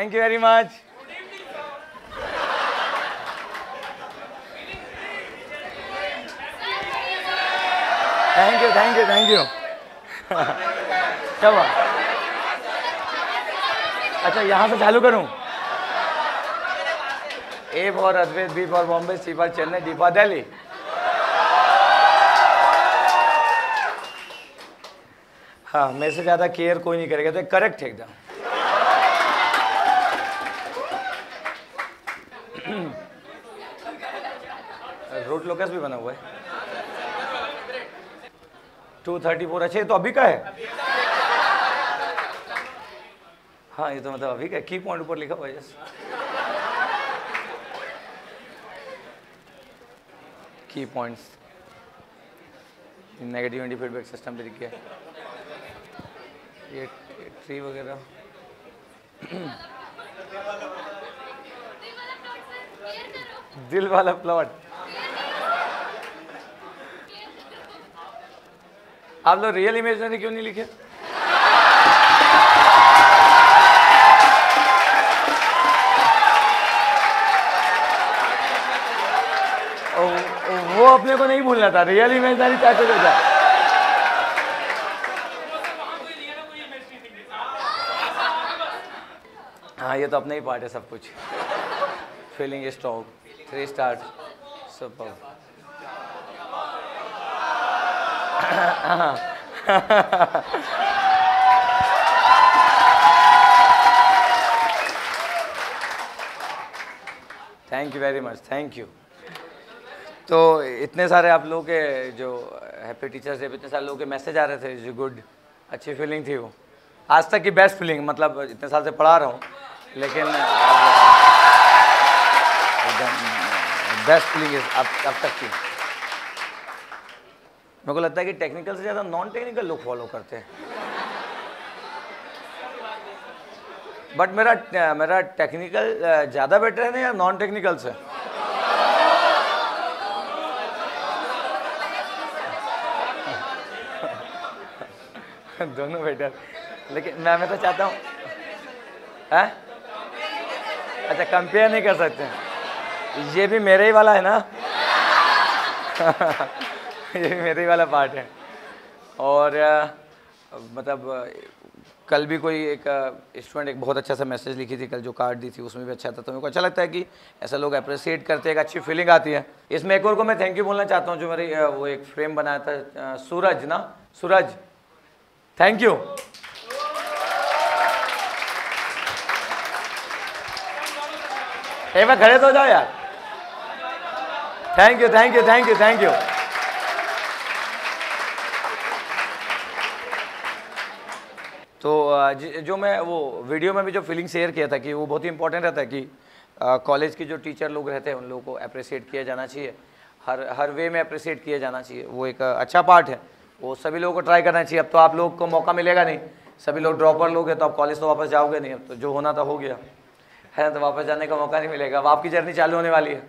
Thank you very much. Thank you thank you thank you. क्या हुआ? अच्छा यहाँ से चालू करूँ? A for Advaita, B for Bombay, C for Chennai, D for Delhi. हाँ, मेरे से ज़्यादा केयर कोई नहीं करेगा, तो करेक्ट है एकदम। रूट लोकस भी बना हुआ है। 234। अच्छा, ये तो अभी का है। हाँ, ये तो मतलब अभी का की पॉइंट ऊपर लिखा हुआ है। की पॉइंट्स नेगेटिव फीडबैक सिस्टम पे लिखे ये ट्री वगैरह। दिल वाला प्लॉट। आप लोग रियल इमेजनरी क्यों नहीं लिखे? वो अपने को नहीं भूलना था, रियल इमेजनरी चाहते थे क्या? हाँ, ये तो अपना ही पार्ट है सब कुछ। Feeling strong, 3 star, super. Thank you very much, thank you. तो इतने सारे आप लोगों के जो हैप्पी टीचर्स डे पे इतने सारे लोगों के मैसेज आ रहे थे, जो गुड, अच्छी फीलिंग थी वो। आज तक की बेस्ट फीलिंग, मतलब इतने साल से पढ़ा रहा हूँ, लेकिन बेस्ट फीलिंग अब तक की। मेरे को लगता है कि टेक्निकल से ज़्यादा नॉन टेक्निकल लोग फॉलो करते हैं। बट मेरा टेक्निकल ज़्यादा बेटर है ना या नॉन टेक्निकल से? दोनों बेटर, लेकिन मैं तो चाहता हूँ। अच्छा, कंपेयर नहीं कर सकते। ये भी मेरे ही वाला है ना। ये भी मेरे ही वाला पार्ट है। और मतलब कल भी कोई एक स्टूडेंट एक बहुत अच्छा सा मैसेज लिखी थी कल, जो कार्ड दी थी उसमें भी अच्छा था। तो मेरे को अच्छा लगता है कि ऐसा लोग अप्रिशिएट करते हैं, एक अच्छी फीलिंग आती है। इसमें एक और को मैं थैंक यू बोलना चाहता हूँ, जो मेरी वो एक फ्रेम बनाया था, सूरज ना, सूरज, थैंक यू। एक बार खड़े तो हो जाओ यार। Thank you thank you thank you thank you. तो जो मैं वो वीडियो में भी जो फीलिंग शेयर किया था कि वो बहुत ही इंपॉर्टेंट रहता है कि कॉलेज के जो टीचर लोग रहते हैं उन लोगों को अप्रिशिएट किया जाना चाहिए, हर वे में अप्रिशिएट किया जाना चाहिए। वो एक अच्छा पार्ट है, वो सभी लोगों को ट्राई करना चाहिए। अब तो आप लोग को मौका मिलेगा नहीं, सभी लोग ड्रॉपर लोग हैं, तो आप कॉलेज तो वापस जाओगे नहीं। अब तो जो होना था हो गया है ना, तो वापस जाने का मौका नहीं मिलेगा। अब आपकी जर्नी चालू होने वाली है,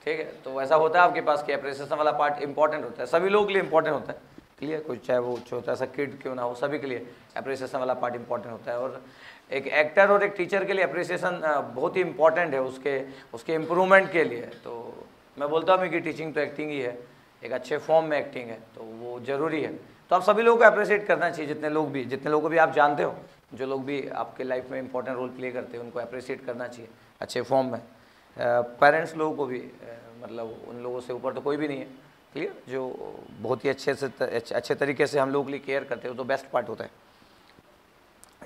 ठीक है। तो ऐसा होता है आपके पास कि अप्रिसिएशन वाला पार्ट इंपॉर्टेंट होता है, सभी लोगों के लिए इंपॉर्टेंट होता है, क्लियर। कोई चाहे वो छोटा सा किड क्यों ना हो, सभी के लिए अप्रिसिएशन वाला पार्ट इंपॉर्टेंट होता है। और एक एक्टर और एक टीचर के लिए अप्रिसिएशन बहुत ही इंपॉर्टेंट है, उसके इम्प्रूवमेंट के लिए। तो मैं बोलता हूँ कि टीचिंग तो एक्टिंग ही है, एक अच्छे फॉर्म में एक्टिंग है, तो वो ज़रूरी है। तो आप सभी लोगों को अप्रिशिएट करना चाहिए, जितने लोगों को भी आप जानते हो, जो लोग भी आपके लाइफ में इंपॉर्टेंट रोल प्ले करते हैं, उनको अप्रिशिएट करना चाहिए अच्छे फॉर्म में। पेरेंट्स लोगों को भी, मतलब उन लोगों से ऊपर तो कोई भी नहीं है, क्लियर, जो बहुत ही अच्छे तरीके से हम लोगों के लिए केयर करते हो, तो बेस्ट पार्ट होता है,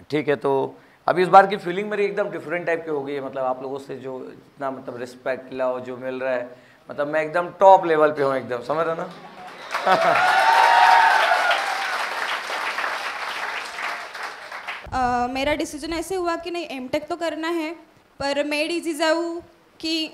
ठीक है। तो अभी इस बार की फीलिंग मेरी एकदम डिफरेंट टाइप की हो गई है। मतलब आप लोगों से जो इतना मतलब रिस्पेक्ट लव जो मिल रहा है, मतलब मैं एकदम टॉप लेवल पे हूँ एकदम, समझ रहे हो ना। मेरा डिसीजन ऐसे हुआ कि नहीं, एमटेक तो करना है, पर मैं इजी जाऊँ कि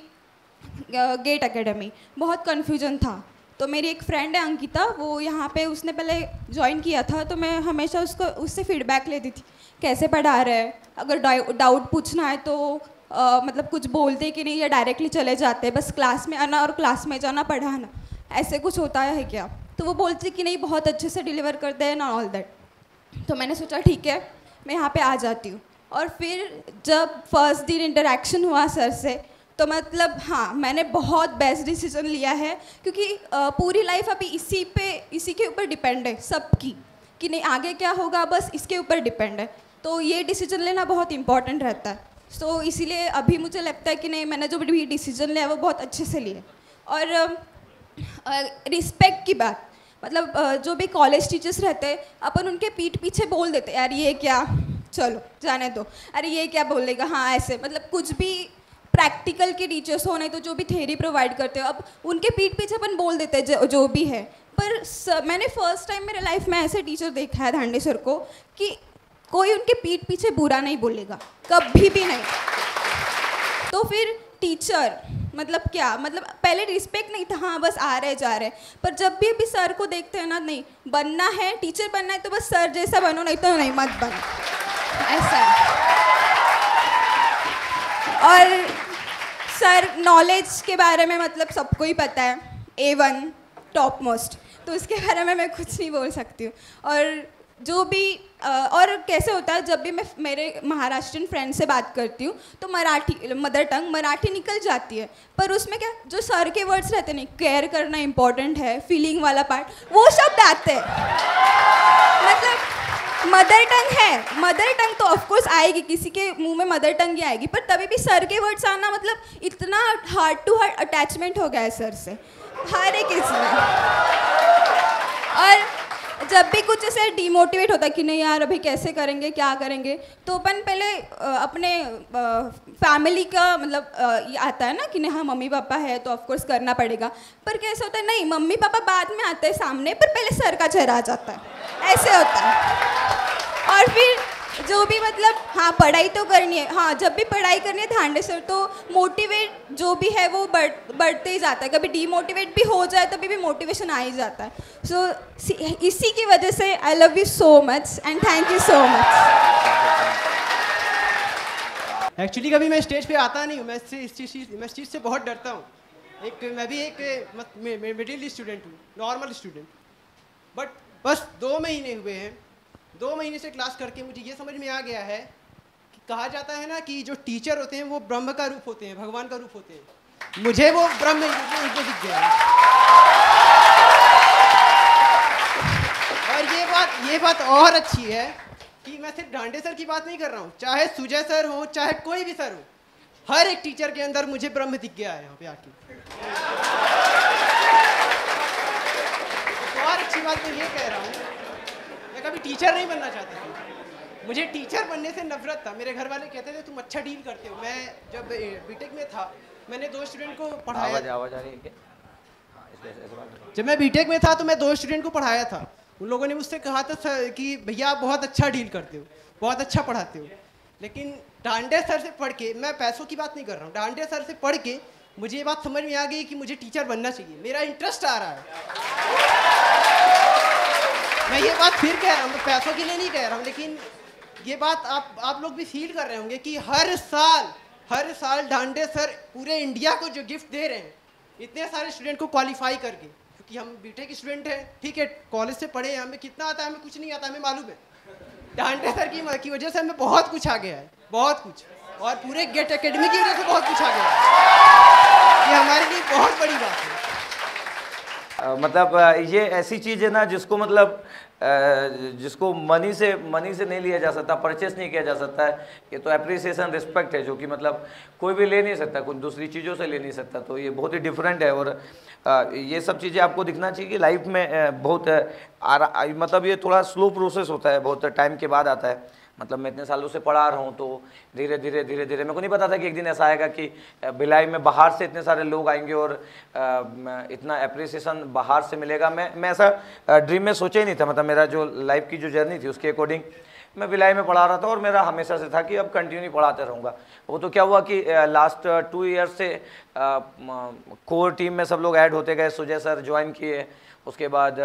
गेट एकेडमी, बहुत कन्फ्यूजन था। तो मेरी एक फ्रेंड है अंकिता, वो यहाँ पे उसने पहले ज्वाइन किया था, तो मैं हमेशा उससे फीडबैक लेती थी, कैसे पढ़ा रहा है, अगर डाउट पूछना है तो मतलब कुछ बोलते कि नहीं या डायरेक्टली चले जाते, बस क्लास में आना और क्लास में जाना, पढ़ाना, ऐसे कुछ होता है क्या? तो वो बोलती कि नहीं, बहुत अच्छे से डिलीवर करते हैं ना, ऑल दैट। तो मैंने सोचा ठीक है, मैं यहाँ पे आ जाती हूँ। और फिर जब फर्स्ट दिन इंटरेक्शन हुआ सर से, तो मतलब हाँ, मैंने बहुत बेस्ट डिसीजन लिया है, क्योंकि पूरी लाइफ अभी इसी के ऊपर डिपेंड है सबकी, कि नहीं आगे क्या होगा बस इसके ऊपर डिपेंड है। तो ये डिसीजन लेना बहुत इंपॉर्टेंट रहता है। सो इसीलिए अभी मुझे लगता है कि नहीं, मैंने जो भी डिसीजन लिया वो बहुत अच्छे से लिया। और रिस्पेक्ट की बात, मतलब जो भी कॉलेज टीचर्स रहते हैं, अपन उनके पीठ पीछे बोल देते यार ये क्या, चलो जाने दो, अरे ये क्या बोलेगा, हाँ ऐसे, मतलब कुछ भी प्रैक्टिकल के टीचर्स हो, नहीं तो जो भी थ्योरी प्रोवाइड करते हो, अब उनके पीठ पीछे अपन बोल देते हैं जो भी है। पर मैंने फर्स्ट टाइम मेरे लाइफ में ऐसे टीचर देखा है धांडे सर को, कि कोई उनके पीठ पीछे बुरा नहीं बोलेगा, कभी भी नहीं। तो फिर टीचर मतलब क्या, मतलब पहले रिस्पेक्ट नहीं था, हाँ बस आ रहे जा रहे, पर जब भी सर को देखते हैं ना, नहीं बनना है, टीचर बनना है तो बस सर जैसा बनो, नहीं तो नहीं मत बनो, ऐसा है। और सर नॉलेज के बारे में मतलब सबको ही पता है, A1 टॉप मोस्ट, तो उसके बारे में मैं कुछ नहीं बोल सकती हूँ। और जो भी और कैसे होता है, जब भी मैं मेरे महाराष्ट्रियन फ्रेंड से बात करती हूँ तो मराठी मदर टंग मराठी निकल जाती है, पर उसमें क्या जो सर के वर्ड्स रहते नहीं, केयर करना इम्पोर्टेंट है, फीलिंग वाला पार्ट, वो शब्द आते हैं। मतलब मदर टंग है, मदर टंग तो ऑफकोर्स आएगी, किसी के मुंह में मदर टंग ही आएगी, पर तभी भी सर के वर्ड्स आना, मतलब इतना हार्ट टू हार्ट अटैचमेंट हो गया है सर से हर एक इसमें। और जब भी कुछ ऐसे डिमोटिवेट होता है कि नहीं यार अभी कैसे करेंगे, क्या करेंगे, तो अपन पहले अपने फैमिली का मतलब ये आता है ना कि नहीं हाँ मम्मी पापा है तो ऑफकोर्स करना पड़ेगा, पर कैसे होता है, नहीं मम्मी पापा बाद में आते हैं सामने, पर पहले सर का चेहरा आ जाता है, ऐसे होता है। और फिर जो भी मतलब हाँ पढ़ाई तो करनी है, हाँ जब भी पढ़ाई करनी है धांडे सर तो मोटिवेट जो भी है वो बढ़ते ही जाता है, कभी डीमोटिवेट भी हो जाए तभी भी मोटिवेशन आ ही जाता है। सो इसी की वजह से I love you so much and thank you so much. Actually कभी मैं स्टेज पे आता नहीं हूँ, मैं इस चीज़ से बहुत डरता हूँ। मैं भी एक मिडिल स्टूडेंट हूँ, नॉर्मल स्टूडेंट, बट बस 2 महीने हुए हैं, 2 महीने से क्लास करके मुझे ये समझ में आ गया है कि कहा जाता है ना कि जो टीचर होते हैं वो ब्रह्म का रूप होते हैं, भगवान का रूप होते हैं। मुझे वो ब्रह्म उनको दिख गया है। और ये बात और अच्छी है कि मैं सिर्फ डांडे सर की बात नहीं कर रहा हूँ, चाहे सुजय सर हो, चाहे कोई भी सर हो, हर एक टीचर के अंदर मुझे ब्रह्म दिख गया है यहाँ पे आके। और अच्छी बात मैं ये कह रहा हूँ, मैं कभी टीचर नहीं बनना चाहता था, मुझे टीचर बनने से नफरत था। मेरे घर वाले कहते थे तुम अच्छा डील करते हो। मैं जब बीटेक में था मैंने 2 स्टूडेंट को पढ़ाया। आवाज आ रही है क्या? जब मैं बीटेक में था तो मैं 2 स्टूडेंट को पढ़ाया था। उन लोगों ने मुझसे कहा था सर कि भैया आप बहुत अच्छा डील करते हो, बहुत अच्छा पढ़ाते हो। लेकिन डांडे सर से पढ़ के, मैं पैसों की बात नहीं कर रहा हूँ, डांडे सर से पढ़ के मुझे ये बात समझ में आ गई कि मुझे टीचर बनना चाहिए, मेरा इंटरेस्ट आ रहा है। मैं ये बात फिर कह रहा हूँ, मैं पैसों के लिए नहीं कह रहा हूँ, लेकिन ये बात आप लोग भी फील कर रहे होंगे कि हर साल डांडे सर पूरे इंडिया को जो गिफ्ट दे रहे हैं इतने सारे स्टूडेंट को क्वालिफाई करके, क्योंकि हम बीटेक स्टूडेंट हैं, ठीक है, कॉलेज से पढ़े हैं, हमें कितना आता है, हमें कुछ नहीं आता, हमें मालूम है। डांडे सर की वजह से हमें बहुत कुछ आ गया है, बहुत कुछ, और पूरे गेट एकेडमी की वजह से बहुत कुछ आ गया है। ये हमारे लिए बहुत बड़ी बात है। मतलब ये ऐसी चीज़ है ना जिसको मतलब जिसको मनी से नहीं लिया जा सकता, परचेस नहीं किया जा सकता है। ये तो अप्रिसिएशन, रिस्पेक्ट है, जो कि मतलब कोई भी ले नहीं सकता, कुछ दूसरी चीज़ों से ले नहीं सकता। तो ये बहुत ही डिफरेंट है। और ये सब चीज़ें आपको दिखना चाहिए कि लाइफ में बहुत मतलब ये थोड़ा स्लो प्रोसेस होता है, बहुत टाइम के बाद आता है। मतलब मैं इतने सालों से पढ़ा रहा हूँ तो धीरे धीरे मेरे को नहीं पता था कि एक दिन ऐसा आएगा कि भिलाई में बाहर से इतने सारे लोग आएंगे और इतना अप्रिसिएशन बाहर से मिलेगा। मैं ऐसा ड्रीम में सोचा ही नहीं था। मतलब मेरा जो लाइफ की जो जर्नी थी उसके अकॉर्डिंग मैं भिलाई में पढ़ा रहा था और मेरा हमेशा से था कि अब कंटिन्यू पढ़ाते रहूँगा। वो तो क्या हुआ कि लास्ट 2 ईयर्स से कोर टीम में सब लोग ऐड होते गए। सुजय सर ज्वाइन किए, उसके बाद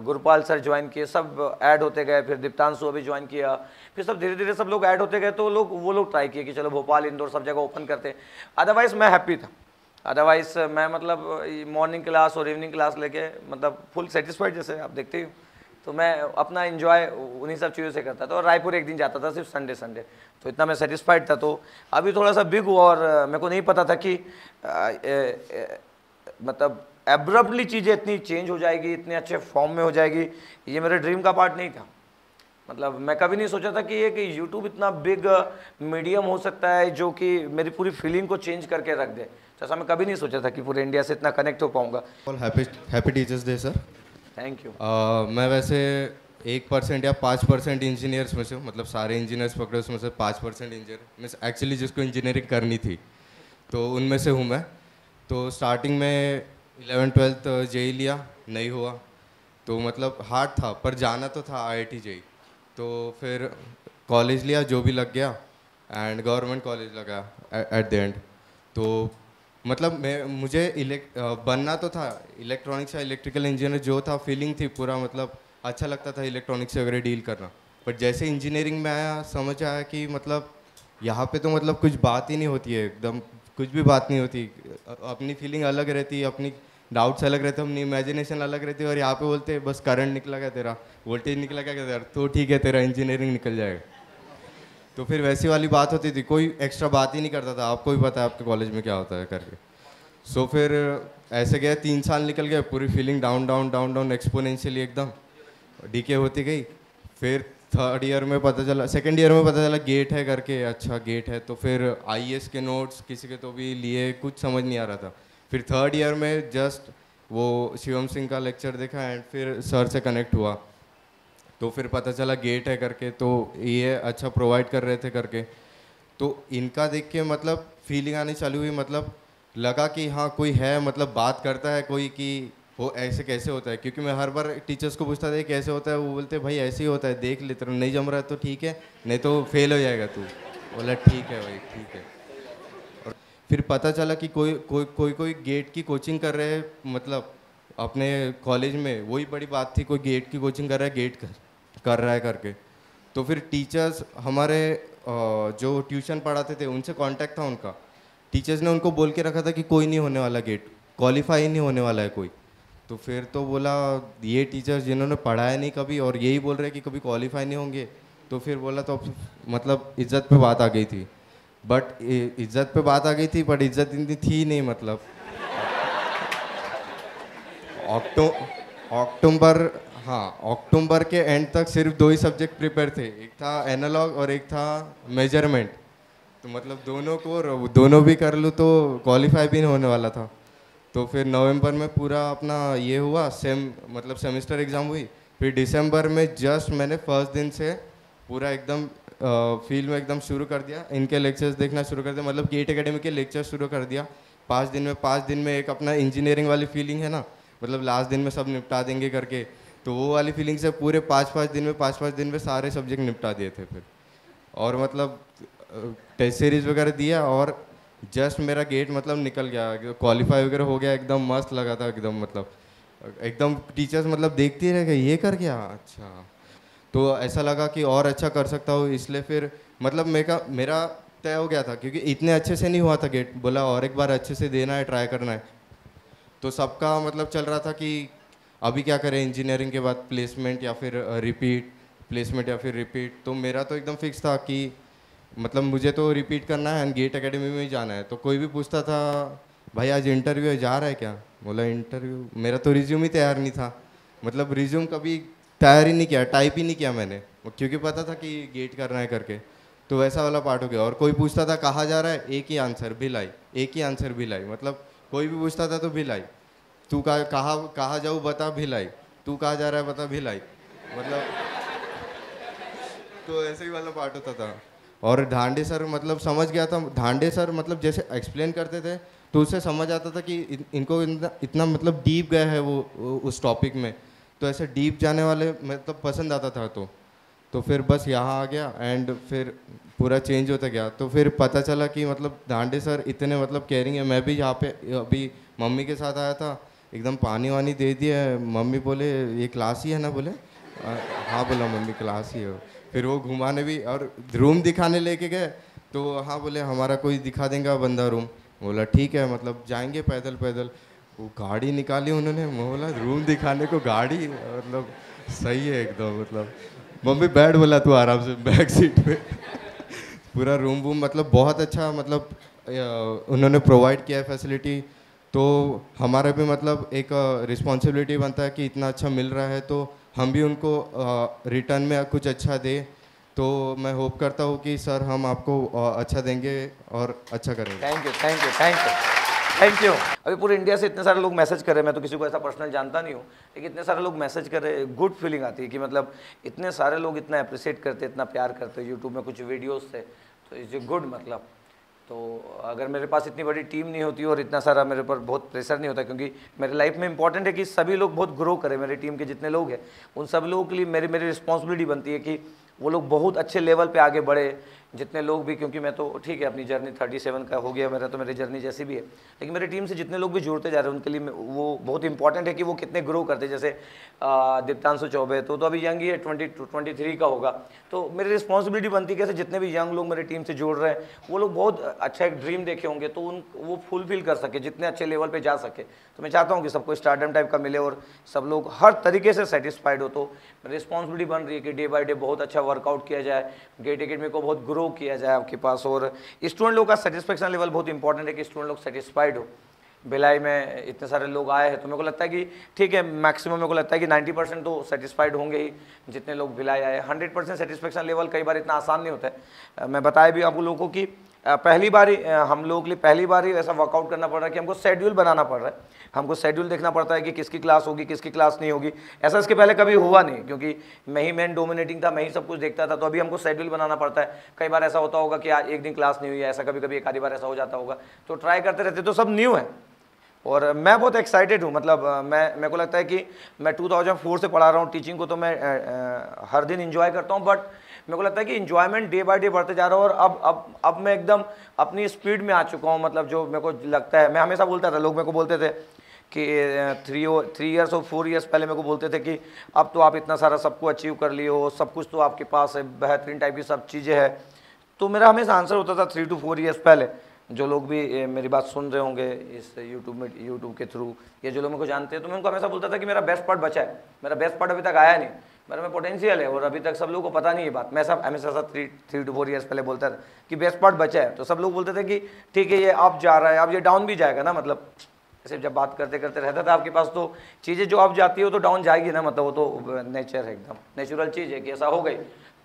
गुरपाल सर ज्वाइन किए, सब ऐड होते गए। फिर दीप्तांशु अभी ज्वाइन किया, फिर सब धीरे धीरे सब लोग ऐड होते गए। तो वो लोग ट्राई किए कि चलो भोपाल, इंदौर सब जगह ओपन करते। अदरवाइज़ मैं हैप्पी था। अदरवाइज़ मैं मतलब मॉर्निंग क्लास और इवनिंग क्लास लेके मतलब फुल सेटिस्फाइड, जैसे आप देखते ही। तो मैं अपना एंजॉय उन्हीं सब चीज़ों से करता था। और रायपुर एक दिन जाता था सिर्फ संडे। तो इतना मैं सेटिस्फाइड था। तो अभी थोड़ा सा बिग हुआ और मेरे को नहीं पता था कि मतलब एब्रप्टली चीज़ें इतनी चेंज हो जाएगी, इतने अच्छे फॉर्म में हो जाएगी, ये मेरे ड्रीम का पार्ट नहीं था। मतलब मैं कभी नहीं सोचा था कि ये कि यूट्यूब इतना बिग मीडियम हो सकता है जो कि मेरी पूरी फीलिंग को चेंज करके रख दे। तो ऐसा मैं कभी नहीं सोचा था कि पूरे इंडिया से इतना कनेक्ट हो पाऊंगा। Happy teachers day sir. Thank you. मैं वैसे 1% या 5% इंजीनियर्स में से हूँ, मतलब सारे इंजीनियर्स पकड़े उसमें से 5% इंजीनियर मीन्स एक्चुअली जिसको इंजीनियरिंग करनी थी तो उनमें से हूँ मैं। तो स्टार्टिंग में 11th-12th जेई लिया, नहीं हुआ तो मतलब हार्ड था, पर जाना तो था IIT जेई। तो फिर कॉलेज लिया, जो भी लग गया एंड गवर्नमेंट कॉलेज लगा एट द एंड। तो मतलब मुझे बनना तो था इलेक्ट्रॉनिक्स या इलेक्ट्रिकल इंजीनियर, जो था फीलिंग थी पूरा, मतलब अच्छा लगता था इलेक्ट्रॉनिक्स से वगैरह डील करना। बट जैसे इंजीनियरिंग में आया समझ आया कि मतलब यहाँ पे तो मतलब कुछ बात ही नहीं होती है, एकदम कुछ भी बात नहीं होती, अपनी फीलिंग अलग रहती है, अपनी डाउट्स अलग रहते हैं, अपनी इमेजिनेशन अलग रहती है। और यहाँ पे बोलते हैं बस करंट निकला क्या तेरा, वोल्टेज निकला क्या तेरा, तो ठीक है तेरा इंजीनियरिंग निकल जाएगा। तो फिर वैसी वाली बात होती थी, कोई एक्स्ट्रा बात ही नहीं करता था, आपको भी पता है आपके कॉलेज में क्या होता है करके। सो फिर ऐसे गए, 3 साल निकल गए, पूरी feeling down down down down exponentially एकदम डीके होती गई। फिर 3rd ईयर में पता चला, 2nd ईयर में पता चला गेट है करके, अच्छा गेट है। तो फिर IES के नोट्स किसी के तो भी लिए, कुछ समझ नहीं आ रहा था। फिर 3rd ईयर में जस्ट वो शिवम सिंह का लेक्चर देखा एंड फिर सर से कनेक्ट हुआ, तो फिर पता चला गेट है करके, तो ये अच्छा प्रोवाइड कर रहे थे करके। तो इनका देख के मतलब फीलिंग आनी चालू हुई, मतलब लगा कि हाँ कोई है, मतलब बात करता है कोई कि वो ऐसे कैसे होता है। क्योंकि मैं हर बार टीचर्स को पूछता था कैसे होता है, वो बोलते भाई ऐसे ही होता है, देख ले, तेरा नहीं जम रहा है तो ठीक है, नहीं तो फेल हो जाएगा तू। बोला ठीक है भाई ठीक है। और फिर पता चला कि कोई गेट की कोचिंग कर रहे हैं, मतलब अपने कॉलेज में, वही बड़ी बात थी, कोई गेट की कोचिंग कर रहा है, गेट कर रहा है करके। तो फिर टीचर्स हमारे जो ट्यूशन पढ़ाते थे उनसे कांटेक्ट था उनका, टीचर्स ने उनको बोल के रखा था कि कोई नहीं होने वाला गेट, क्वालिफाई नहीं होने वाला है कोई। तो फिर तो बोला ये टीचर्स जिन्होंने पढ़ाया नहीं कभी और यही बोल रहे हैं कि कभी क्वालिफाई नहीं होंगे, तो फिर बोला तो मतलब इज्जत पे बात आ गई थी। बट इज्जत पे बात आ गई थी, बट इज्जत इतनी थी नहीं। मतलब अक्टूबर के एंड तक सिर्फ 2 ही सब्जेक्ट प्रिपेयर थे, एक था एनालॉग और एक था मेजरमेंट। तो मतलब दोनों भी कर लूँ तो क्वालिफाई भी नहीं होने वाला था। तो फिर नवंबर में पूरा अपना ये हुआ, मतलब सेमेस्टर एग्ज़ाम हुई। फिर दिसंबर में जस्ट मैंने फर्स्ट दिन से पूरा एकदम फील्ड में एकदम शुरू कर दिया, इनके लेक्चर्स देखना शुरू कर दिया, मतलब गेट एकेडमी के लेक्चर्स शुरू कर दिया। 5 दिन में एक अपना इंजीनियरिंग वाली फीलिंग है ना, मतलब लास्ट दिन में सब निपटा देंगे करके, तो वो वाली फीलिंग से पूरे 5-5 दिन में सारे सब्जेक्ट निपटा दिए थे फिर। और मतलब टेस्ट सीरीज वगैरह दिया और जस्ट मेरा गेट मतलब निकल गया, क्वालिफाई वगैरह हो गया, एकदम मस्त लगा था एकदम, मतलब एकदम टीचर्स मतलब देखते ही रह गए, ये कर गया अच्छा। तो ऐसा लगा कि और अच्छा कर सकता हूँ, इसलिए फिर मतलब मेरा तय हो गया था, क्योंकि इतने अच्छे से नहीं हुआ था गेट, बोला और एक बार अच्छे से देना है, ट्राई करना है। तो सबका मतलब चल रहा था कि अभी क्या करें इंजीनियरिंग के बाद, प्लेसमेंट या फिर रिपीट। तो मेरा तो एकदम फिक्स था कि मतलब मुझे तो रिपीट करना है एंड गेट एकेडमी में ही जाना है। तो कोई भी पूछता था भाई आज इंटरव्यू है, जा रहा है क्या, बोला इंटरव्यू, मेरा तो रिज्यूम ही तैयार नहीं था, मतलब रिज्यूम कभी तैयार ही नहीं किया, टाइप ही नहीं किया मैंने, क्योंकि पता था कि गेट करना है करके। तो वैसा वाला पार्ट हो गया। और कोई पूछता था कहाँ जा रहा है, एक ही आंसर भिलाई, मतलब कोई भी पूछता था तो भिलाई, तू कहाँ जाऊँ बता भिलाई, तू कहाँ जा रहा है बता भिलाई, मतलब तो ऐसे ही वाला पार्ट होता था। और धांडे सर मतलब समझ गया था, धांडे सर मतलब जैसे एक्सप्लेन करते थे तो उससे समझ आता था कि इनको इतना मतलब डीप गए है वो उस टॉपिक में, तो ऐसे डीप जाने वाले मतलब पसंद आता था। तो फिर बस यहाँ आ गया एंड फिर पूरा चेंज होता गया। तो फिर पता चला कि मतलब धांडे सर इतने मतलब केयरिंग है। मैं भी यहाँ पे अभी मम्मी के साथ आया था, एकदम पानी वानी दे दिया, मम्मी बोले ये क्लास ही है ना, बोले हाँ, बोला मम्मी क्लास ही है। फिर वो घुमाने भी और रूम दिखाने लेके गए, तो हाँ बोले हमारा कोई दिखा देगा बंदा रूम, बोला ठीक है, मतलब जाएंगे पैदल। वो गाड़ी निकाली उन्होंने, बोला रूम दिखाने को गाड़ी, मतलब सही है एकदम, मतलब मम्मी बैठ, बोला तू आराम से बैक सीट पे। पूरा रूम वूम मतलब बहुत अच्छा, मतलब उन्होंने प्रोवाइड किया है फैसिलिटी। तो हमारा भी मतलब एक रिस्पॉन्सिबिलिटी बनता है कि इतना अच्छा मिल रहा है तो हम भी उनको रिटर्न में कुछ अच्छा दें। तो मैं होप करता हूँ कि सर हम आपको अच्छा देंगे और अच्छा करेंगे। Thank you thank you thank you thank you. अभी पूरे इंडिया से इतने सारे लोग मैसेज कर रहे हैं, मैं तो किसी को ऐसा पर्सनल जानता नहीं हूँ, लेकिन इतने सारे लोग मैसेज कर रहे हैं, गुड फीलिंग आती है कि मतलब इतने सारे लोग इतना अप्रिशिएट करते, इतना प्यार करते यूट्यूब में कुछ वीडियोस से, तो इट्स गुड। मतलब तो अगर मेरे पास इतनी बड़ी टीम नहीं होती और इतना सारा मेरे पर बहुत प्रेशर नहीं होता, क्योंकि मेरे लाइफ में इंपॉर्टेंट है कि सभी लोग बहुत ग्रो करें, मेरी टीम के जितने लोग हैं उन सब लोगों के लिए मेरी रिस्पॉन्सिबिलिटी बनती है कि वो लोग बहुत अच्छे लेवल पे आगे बढ़े, जितने लोग भी, क्योंकि मैं तो ठीक है अपनी जर्नी 37 का हो गया मेरा, तो मेरी जर्नी जैसी भी है, लेकिन मेरी टीम से जितने लोग भी जुड़ते जा रहे हैं उनके लिए वो बहुत इंपॉर्टेंट है कि वो कितने ग्रो करते हैं। जैसे दीप्तांशु चौबे तो अभी यंग ही है, 23 का होगा, तो मेरी रिस्पॉन्सिबिलिटी बनती है कैसे जितने भी यंग लोग मेरी टीम से जुड़ रहे हैं वो लोग बहुत अच्छा एक ड्रीम देखे होंगे तो वो फुलफिल कर सके, जितने अच्छे लेवल पर जा सके। तो मैं चाहता हूँ कि सबको स्टारडम टाइप का मिले और सब लोग हर तरीके से सेटिस्फाइड हो। तो रिस्पॉन्सिबिलिटी बन रही है कि डे बाय डे बहुत अच्छा वर्कआउट किया जाए, गेट एकेडमी को बहुत ग्रो किया जाए आपके पास, और स्टूडेंट लोग का सेटिस्फेक्शन लेवल बहुत इंपॉर्टेंट है कि स्टूडेंट लोग सेटिस्फाइड हो। भिलाई में इतने सारे लोग आए हैं तो मेरे को लगता है कि ठीक है, मैक्सिमम मेरे को लगता है कि 90% तो सेटिस्फाइड होंगे ही जितने लोग भिलाई आए। 100% सेटिस्फेक्शन लेवल कई बार इतना आसान नहीं होता है। मैं बताया भी आप लोगों को कि पहली बार हम लोगों के लिए पहली बार ही ऐसा वर्कआउट करना पड़ रहा है कि हमको शेड्यूल बनाना पड़ रहा है, हमको शेड्यूल देखना पड़ता है कि किसकी क्लास होगी किसकी क्लास नहीं होगी। ऐसा इसके पहले कभी हुआ नहीं, क्योंकि मैं ही मेन डोमिनेटिंग था, मैं ही सब कुछ देखता था। तो अभी हमको शेड्यूल बनाना पड़ता है। कई बार ऐसा होता होगा कि आज एक दिन क्लास नहीं हुई है, ऐसा कभी कभी एक आधी बार ऐसा हो जाता होगा, तो ट्राई करते रहते। तो सब न्यू है और मैं बहुत एक्साइटेड हूँ। मतलब मेरे को लगता है कि मैं 2004 से पढ़ा रहा हूँ टीचिंग को, तो मैं हर दिन इंजॉय करता हूँ, बट मेरे को लगता है कि इंजॉयमेंट डे बाय डे बढ़ते जा रहा है। और अब मैं एकदम अपनी स्पीड में आ चुका हूँ। मतलब जो मेरे को लगता है, मैं हमेशा बोलता था, लोग मेरे को बोलते थे कि 3 इयर्स और 4 इयर्स पहले मेरे को बोलते थे कि अब तो आप इतना सारा सबको अचीव कर लिए हो, सब कुछ तो आपके पास है, बेहतरीन टाइप की सब चीज़ें हैं। तो मेरा हमेशा आंसर होता था 3 to 4 इयर्स पहले। जो लोग भी मेरी बात सुन रहे होंगे इस यूट्यूब के थ्रू, या जो लोग मेरे को जानते हैं, तो मैं उनको हमेशा बोलता था कि मेरा बेस्ट पार्ट बचा है, मेरा बेस्ट पार्ट अभी तक आया नहीं, मेरे में पोटेंशियल है और अभी तक सब लोगों को पता नहीं है बात। मैं सब हमेशा 3 to 4 इयर्स पहले बोलता था कि बेस्ट पार्ट बचा है। तो सब लोग बोलते थे कि ठीक है ये अप जा रहा है, अब ये डाउन भी जाएगा ना। मतलब ऐसे जब बात करते करते रहता था आपके पास, तो चीज़ें जो अप जाती है वो तो डाउन जाएगी ना। मतलब वो तो नेचर है, एकदम नेचुरल चीज़ है कि ऐसा हो गई।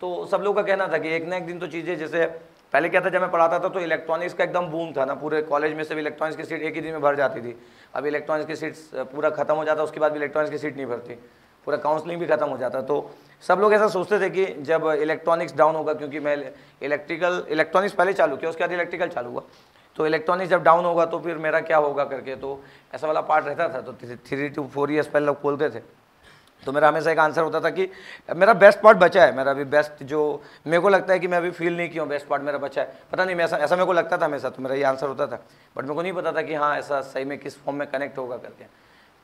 तो सब लोग का कहना था कि एक ना एक दिन तो चीज़ें, जैसे पहले क्या था, जब मैं पढ़ाता था तो इलेक्ट्रॉनिक्स का एकदम बूम था ना, पूरे कॉलेज में से भी इलेक्ट्रॉनिक्स की सीट एक ही दिन में भर जाती थी। अब इलेक्ट्रॉनिक्स की सीट्स पूरा खत्म हो जाता, उसके बाद भी इलेक्ट्रॉनिक्स की सीट नहीं भरती, पूरा काउंसलिंग भी खत्म हो जाता। तो सब लोग ऐसा सोचते थे कि जब इलेक्ट्रॉनिक्स डाउन होगा, क्योंकि मैं इलेक्ट्रॉनिक्स पहले चालू किया, उसके बाद इलेक्ट्रिकल चालू हुआ, तो इलेक्ट्रॉनिक्स जब डाउन होगा तो फिर मेरा क्या होगा करके, तो ऐसा वाला पार्ट रहता था। तो 3 to 4 इयर्स पहले लोग बोलते थे, तो मेरा हमेशा एक आंसर होता था कि मेरा बेस्ट पार्ट बचा है। मेरा अभी बेस्ट जो मेरे को लगता है कि मैं अभी फील नहीं किया हूँ, बेस्ट पार्ट मेरा बचा है। पता नहीं, मैं ऐसा मेरे को लगता था हमेशा, तो मेरा ये आंसर होता था, बट मेरे को नहीं पता था कि हाँ ऐसा सही में किस फॉर्म में कनेक्ट होगा करके।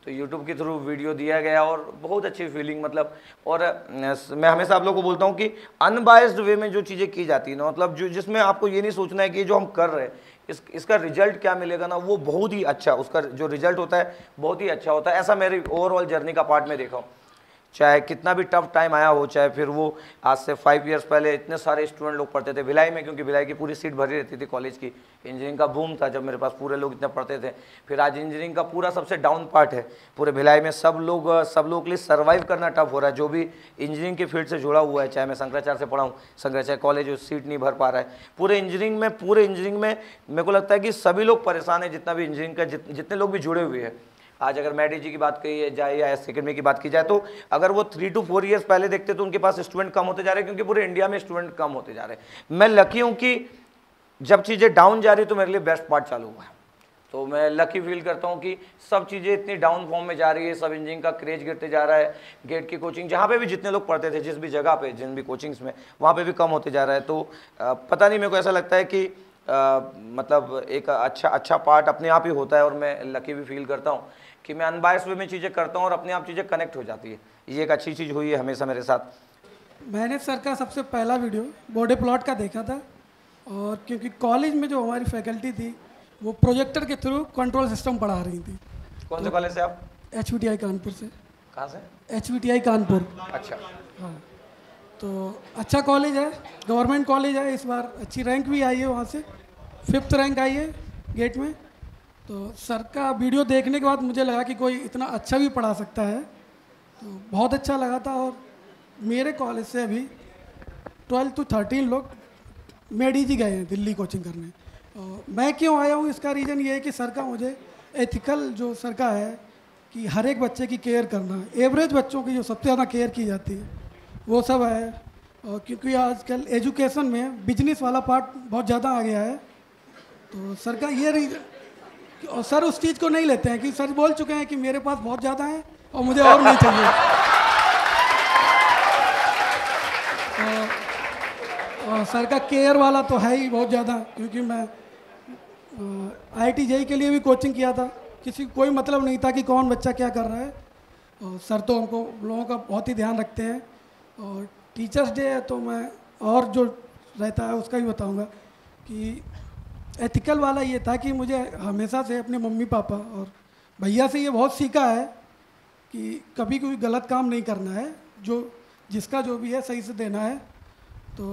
तो यूट्यूब के थ्रू वीडियो दिया गया और बहुत अच्छी फीलिंग, मतलब। और मैं हमेशा आप लोगों को बोलता हूँ कि अनबायस्ड वे में जो चीज़ें की जाती है ना, मतलब जो जिसमें आपको ये नहीं सोचना है कि जो हम कर रहे हैं इसका रिजल्ट क्या मिलेगा ना, वो बहुत ही अच्छा, उसका जो रिजल्ट होता है बहुत ही अच्छा होता है। ऐसा मेरी ओवरऑल जर्नी का पार्ट में देखा हूँ। चाहे कितना भी टफ टाइम आया हो, चाहे फिर वो आज से 5 इयर्स पहले इतने सारे स्टूडेंट लोग पढ़ते थे भिलाई में, क्योंकि भिलाई की पूरी सीट भरी रहती थी कॉलेज की। इंजीनियरिंग का बूम था जब मेरे पास पूरे लोग इतने पढ़ते थे। फिर आज इंजीनियरिंग का पूरा सबसे डाउन पार्ट है पूरे भिलाई में। सब लोगों के लिए सर्वाइव करना टफ हो रहा है, जो भी इंजीनियरिंग की फील्ड से जुड़ा हुआ है। चाहे मैं शंकराचार्य से पढ़ा हूँ, शंकराचार्य कॉलेज सीट नहीं भर पा रहा है। पूरे इंजीनियरिंग में मेरे को लगता है कि सभी लोग परेशान है, जितना भी इंजीनियरिंग का जितने लोग भी जुड़े हुए हैं। आज अगर मैडी जी की बात की जाए या एकेडमी की बात की जाए, तो अगर वो 3 to 4 इयर्स पहले देखते तो उनके पास स्टूडेंट कम होते जा रहे हैं, क्योंकि पूरे इंडिया में स्टूडेंट कम होते जा रहे हैं। मैं लकी हूँ कि जब चीज़ें डाउन जा रही तो मेरे लिए बेस्ट पार्ट चालू हुआ है। तो मैं लकी फील करता हूँ कि सब चीज़ें इतनी डाउन फॉर्म में जा रही है, सब इंजीनियरिंग का क्रेज गिरते जा रहा है। गेट की कोचिंग जहाँ पे भी जितने लोग पढ़ते थे, जिस भी जगह पे, जिन भी कोचिंग्स में, वहाँ पे भी कम होते जा रहा है। तो पता नहीं, मेरे को ऐसा लगता है कि मतलब एक अच्छा पार्ट अपने आप ही होता है। और मैं लकी भी फील करता हूँ कि मैं अनबायस्ड वे में चीज़ें करता हूँ और अपने आप चीज़ें कनेक्ट हो जाती है। ये एक अच्छी चीज़ हुई है हमेशा मेरे साथ। मैंने सर का सबसे पहला वीडियो बॉडी प्लॉट का देखा था, और क्योंकि कॉलेज में जो हमारी फैकल्टी थी वो प्रोजेक्टर के थ्रू कंट्रोल सिस्टम पढ़ा रही थी। कौन से कॉलेज से आप? HVTI कानपुर से। कहाँ से? HVTI कानपुर। अच्छा। हाँ, तो अच्छा कॉलेज है, गवर्नमेंट कॉलेज है, इस बार अच्छी रैंक भी आई है, वहाँ से 5th रैंक आई है गेट में। तो सर का वीडियो देखने के बाद मुझे लगा कि कोई इतना अच्छा भी पढ़ा सकता है, तो बहुत अच्छा लगा था। और मेरे कॉलेज से अभी 12 to 13 लोग मेडीजी गए हैं दिल्ली कोचिंग करने। और मैं क्यों आया हूँ, इसका रीज़न ये है कि सर का मुझे एथिकल जो सर का है कि हर एक बच्चे की केयर करना, एवरेज बच्चों की जो सबसे ज़्यादा केयर की जाती है वो सब है। और क्योंकि आजकल एजुकेशन में बिजनेस वाला पार्ट बहुत ज़्यादा आ गया है, तो सर का ये रीज़न, और सर उस चीज़ को नहीं लेते हैं कि सर बोल चुके हैं कि मेरे पास बहुत ज़्यादा है और मुझे और नहीं चाहिए। और सर का केयर वाला तो है ही बहुत ज़्यादा, क्योंकि मैं IIT JEE के लिए भी कोचिंग किया था, किसी कोई मतलब नहीं था कि कौन बच्चा क्या कर रहा है। और सर तो हमको लोगों का बहुत ही ध्यान रखते हैं। और टीचर्स डे है तो मैं और जो रहता है उसका भी बताऊंगा कि एथिकल वाला ये था कि मुझे हमेशा से अपने मम्मी पापा और भैया से ये बहुत सीखा है कि कभी कोई गलत काम नहीं करना है, जो जिसका जो भी है सही से देना है। तो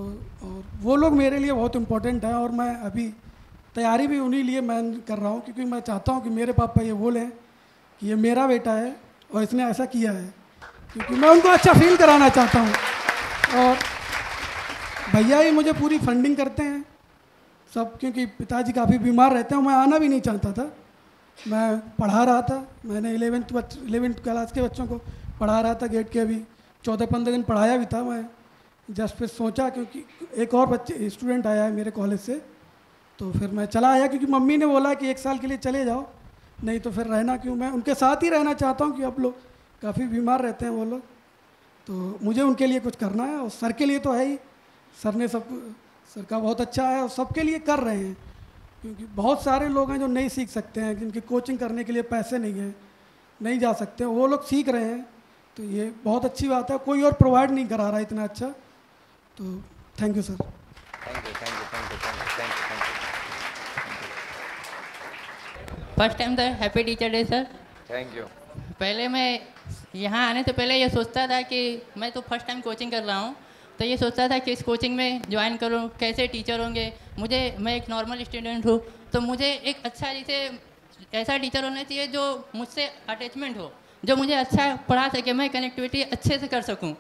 और वो लोग मेरे लिए बहुत इम्पोर्टेंट हैं, और मैं अभी तैयारी भी उन्हीं लिए मैं कर रहा हूँ, क्योंकि मैं चाहता हूँ कि मेरे पापा ये बोलें कि ये मेरा बेटा है और इसने ऐसा किया है, क्योंकि मैं उनको अच्छा फील कराना चाहता हूँ। और भैया ही मुझे पूरी फंडिंग करते हैं सब, क्योंकि पिताजी काफ़ी बीमार रहते हैं। मैं आना भी नहीं चाहता था, मैं पढ़ा रहा था, मैंने 11th क्लास के बच्चों को पढ़ा रहा था गेट के, अभी 14-15 दिन पढ़ाया भी था मैं। जस्ट फिर सोचा, क्योंकि एक और बच्चे स्टूडेंट आया है मेरे कॉलेज से, तो फिर मैं चला आया, क्योंकि मम्मी ने बोला कि 1 साल के लिए चले जाओ, नहीं तो फिर रहना क्यों। मैं उनके साथ ही रहना चाहता हूँ कि अब लोग काफ़ी बीमार रहते हैं वो लोग, तो मुझे उनके लिए कुछ करना है। और सर के लिए तो है ही, सर ने सब, सर का बहुत अच्छा है और सबके लिए कर रहे हैं, क्योंकि बहुत सारे लोग हैं जो नहीं सीख सकते हैं, जिनकी कोचिंग करने के लिए पैसे नहीं हैं, नहीं जा सकते हैं, वो लोग सीख रहे हैं। तो ये बहुत अच्छी बात है, कोई और प्रोवाइड नहीं करा रहा है इतना अच्छा। तो thank you sir. Thank you, thank you, thank you, thank you, thank you, thank you. First time था, happy teacher day sir. Thank you. पहले मैं यहाँ आने से पहले ये सोचता था कि मैं तो फर्स्ट टाइम कोचिंग कर रहा हूँ, तो ये सोचता था कि इस कोचिंग में ज्वाइन करूँ, कैसे टीचर होंगे। मैं एक नॉर्मल स्टूडेंट हूँ, तो मुझे एक अच्छा जैसे ऐसा टीचर होना चाहिए जो मुझसे अटैचमेंट हो, जो मुझे अच्छा पढ़ा सके, मैं कनेक्टिविटी अच्छे से कर सकूँ।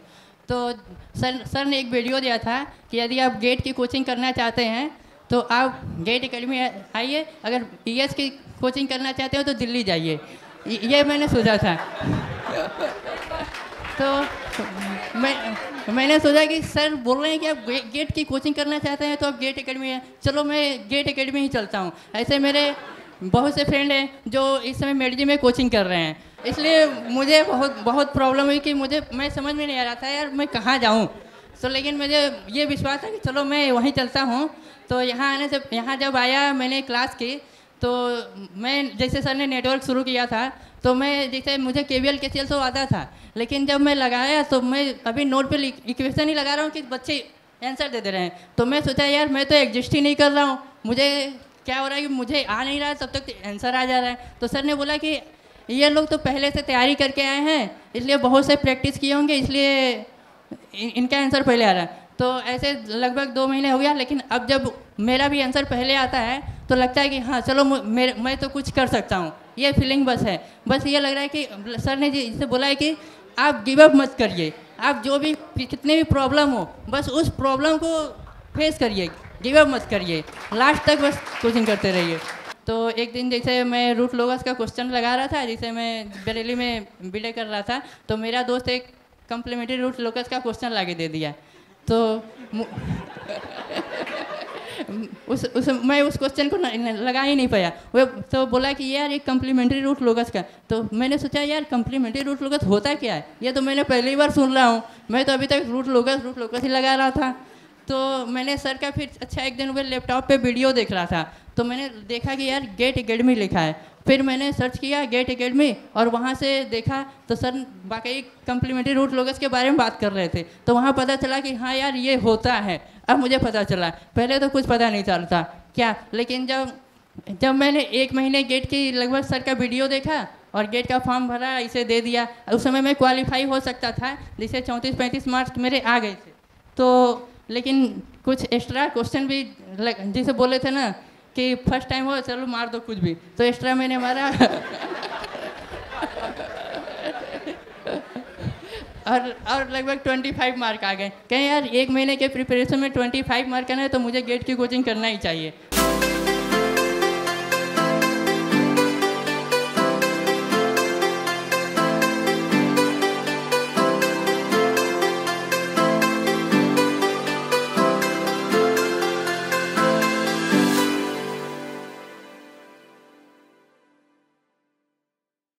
तो सर ने एक वीडियो दिया था कि यदि आप गेट की कोचिंग करना चाहते हैं तो आप गेट एकेडमी आइए, अगर ES की कोचिंग करना चाहते हो तो दिल्ली जाइए, ये मैंने सोचा था। तो मैंने सोचा कि सर बोल रहे हैं कि आप गेट की कोचिंग करना चाहते हैं तो आप गेट एकेडमी है, चलो मैं गेट एकेडमी ही चलता हूँ। ऐसे मेरे बहुत से फ्रेंड हैं जो इस समय मेडजी में कोचिंग कर रहे हैं, इसलिए मुझे बहुत प्रॉब्लम हुई कि मैं समझ में नहीं आ रहा था यार मैं कहाँ जाऊँ। तो लेकिन मुझे ये विश्वास था कि चलो मैं वहीं चलता हूँ। तो यहाँ जब आया मैंने क्लास की, तो मैं जैसे सर ने नेटवर्क शुरू किया था, तो मैं जैसे मुझे KVL KCL तो आता था, लेकिन जब मैं लगाया तो मैं अभी नोट पे इक्वेशन ही लगा रहा हूँ कि बच्चे आंसर दे रहे हैं। तो मैं सोचा यार मैं तो एग्जिस्ट ही नहीं कर रहा हूँ, मुझे क्या हो रहा है कि मुझे आ नहीं रहा है, तब तक आंसर आ जा रहा है। तो सर ने बोला कि ये लोग तो पहले से तैयारी करके आए हैं, इसलिए बहुत से प्रैक्टिस किए होंगे, इसलिए इनका आंसर पहले आ रहा है। तो ऐसे लगभग 2 महीने हो गया, लेकिन अब जब मेरा भी आंसर पहले आता है तो लगता है कि हाँ चलो मैं तो कुछ कर सकता हूँ। ये फीलिंग बस है, बस ये लग रहा है कि सर ने जिससे बोला है कि आप गिव अप मत करिए, आप जो भी कितने भी प्रॉब्लम हो बस उस प्रॉब्लम को फेस करिए, गिव अप मत करिए, लास्ट तक बस कोचिंग करते रहिए। तो एक दिन जैसे मैं रूट लोगस का क्वेश्चन लगा रहा था, जैसे मैं बरेली में BTech कर रहा था, तो मेरा दोस्त एक कम्प्लीमेंट्री रूट लोगस का क्वेश्चन ला के दे दिया। तो मैं उस क्वेश्चन को लगा ही नहीं पाया। वो तो बोला कि यार एक कम्प्लीमेंट्री रूट लोगस का, तो मैंने सोचा यार कम्प्लीमेंट्री रूट लोगस होता क्या है, ये तो मैंने पहली बार सुन रहा हूँ, मैं तो अभी तक रूट लोगस ही लगा रहा था। तो मैंने सर का फिर अच्छा एक दिन वो लैपटॉप पे वीडियो देख रहा था, तो मैंने देखा कि यार गेट एकेडमी लिखा है। फिर मैंने सर्च किया गेट एकेडमी और वहाँ से देखा तो सर वाकई कम्प्लीमेंट्री रूट लोगस के बारे में बात कर रहे थे, तो वहाँ पता चला कि हाँ यार ये होता है। अब मुझे पता चला, पहले तो कुछ पता नहीं चलता क्या, लेकिन जब मैंने 1 महीने गेट की लगभग सर का वीडियो देखा और गेट का फॉर्म भरा, इसे दे दिया। उस समय मैं क्वालिफाई हो सकता था, जैसे 34-35 मार्क्स मेरे आ गए थे, तो लेकिन कुछ एक्स्ट्रा क्वेश्चन भी जैसे बोले थे ना कि फर्स्ट टाइम हो चलो मार दो कुछ भी, तो एक्स्ट्रा मैंने मारा और लगभग 25 मार्क आ गए। कहें यार 1 महीने के प्रिपरेशन में 25 मार्क आना है तो मुझे गेट की कोचिंग करना ही चाहिए।